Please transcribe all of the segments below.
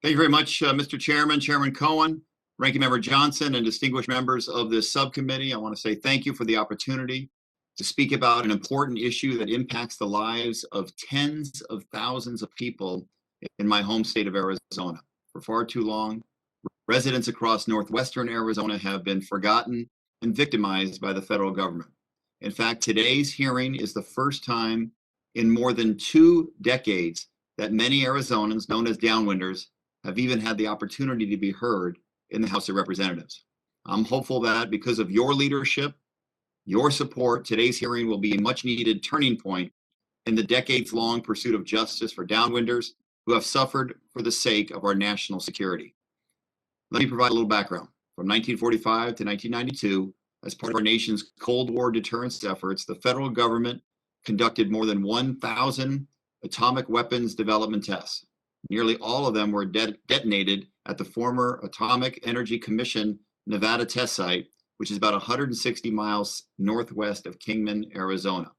Thank you very much, Mr. Chairman, Chairman Cohen, Ranking Member Johnson, and distinguished members of this subcommittee. I want to say thank you for the opportunity to speak about an important issue that impacts the lives of tens of thousands of people in my home state of Arizona. For far too long, residents across northwestern Arizona have been forgotten and victimized by the federal government. In fact, today's hearing is the first time in more than 2 decades that many Arizonans, known as Downwinders, have even had the opportunity to be heard in the House of Representatives. I'm hopeful that because of your leadership, your support, today's hearing will be a much needed turning point in the decades-long pursuit of justice for Downwinders who have suffered for the sake of our national security. Let me provide a little background. From 1945 to 1992, as part of our nation's Cold War deterrence efforts, the federal government conducted more than 1,000 atomic weapons development tests. Nearly all of them were detonated at the former Atomic Energy Commission Nevada test site, which is about 160 miles northwest of Kingman, Arizona.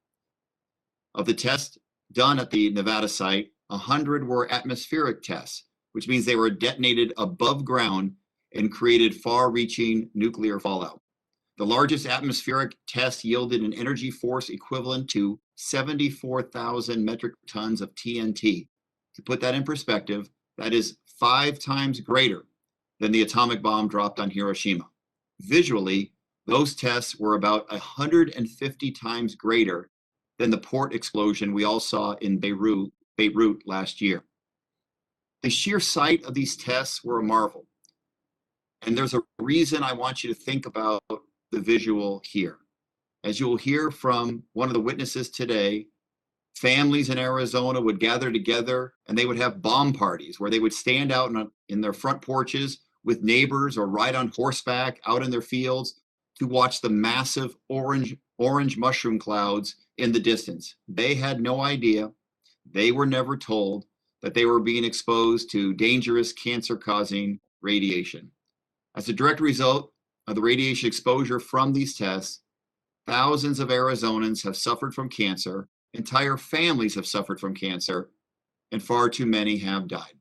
Of the tests done at the Nevada site, 100 were atmospheric tests, which means they were detonated above ground and created far-reaching nuclear fallout. The largest atmospheric test yielded an energy force equivalent to 74,000 metric tons of TNT. To put that in perspective, that is 5 times greater than the atomic bomb dropped on Hiroshima. Visually, those tests were about 150 times greater than the port explosion we all saw in Beirut last year. The sheer sight of these tests were a marvel. And there's a reason I want you to think about the visual here. As you'll hear from one of the witnesses today, families in Arizona would gather together and they would have bomb parties where they would stand out in their front porches with neighbors or ride on horseback out in their fields to watch the massive orange mushroom clouds in the distance. They had no idea, they were never told that they were being exposed to dangerous cancer-causing radiation. As a direct result of the radiation exposure from these tests, thousands of Arizonans have suffered from cancer, entire families have suffered from cancer, and far too many have died.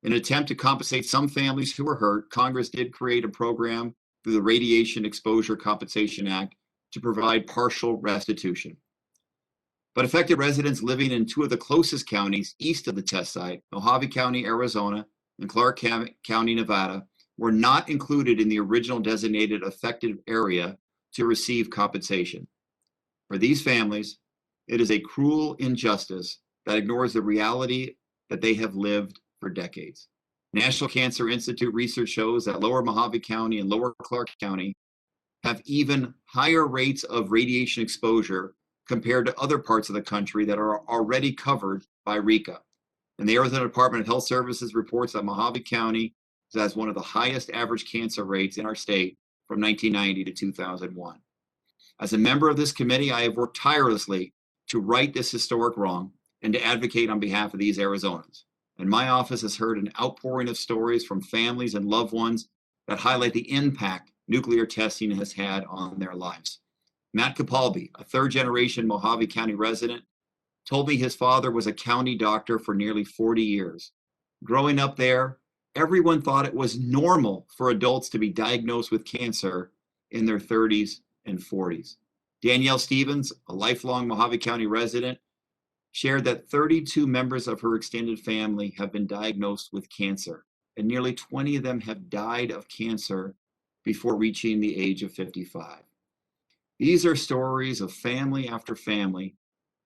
In an attempt to compensate some families who were hurt, Congress did create a program through the Radiation Exposure Compensation Act to provide partial restitution. But affected residents living in 2 of the closest counties east of the test site, Mojave County, Arizona, and Clark County, Nevada, were not included in the original designated affected area to receive compensation. For these families, it is a cruel injustice that ignores the reality that they have lived for decades. National Cancer Institute research shows that Lower Mojave County and Lower Clark County have even higher rates of radiation exposure compared to other parts of the country that are already covered by RECA. And the Arizona Department of Health Services reports that Mojave County has one of the highest average cancer rates in our state from 1990 to 2001. As a member of this committee, I have worked tirelessly to right this historic wrong and to advocate on behalf of these Arizonans. And my office has heard an outpouring of stories from families and loved ones that highlight the impact nuclear testing has had on their lives. Matt Capalbi, a 3rd-generation Mojave County resident, told me his father was a county doctor for nearly 40 years. Growing up there, everyone thought it was normal for adults to be diagnosed with cancer in their 30s and 40s. Danielle Stevens, a lifelong Mojave County resident, shared that 32 members of her extended family have been diagnosed with cancer, and nearly 20 of them have died of cancer before reaching the age of 55. These are stories of family after family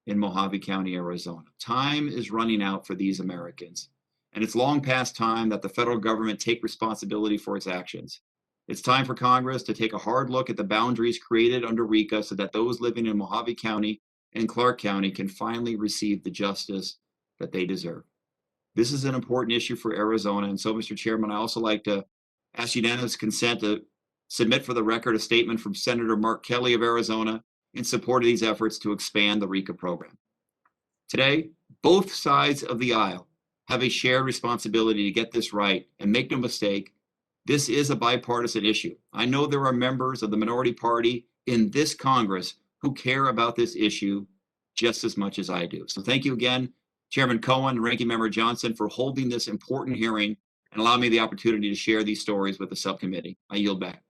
in Mojave County, Arizona. Time is running out for these Americans, and it's long past time that the federal government take responsibility for its actions. It's time for Congress to take a hard look at the boundaries created under RECA so that those living in Mojave County and Clark County can finally receive the justice that they deserve. This is an important issue for Arizona, and so, Mr. Chairman, I also like to ask unanimous consent to submit for the record a statement from Senator Mark Kelly of Arizona in support of these efforts to expand the RECA program. Today, both sides of the aisle have a shared responsibility to get this right, and make no mistake, this is a bipartisan issue. I know there are members of the minority party in this Congress who care about this issue just as much as I do. So thank you again, Chairman Cohen and Ranking Member Johnson, for holding this important hearing and allow me the opportunity to share these stories with the subcommittee. I yield back.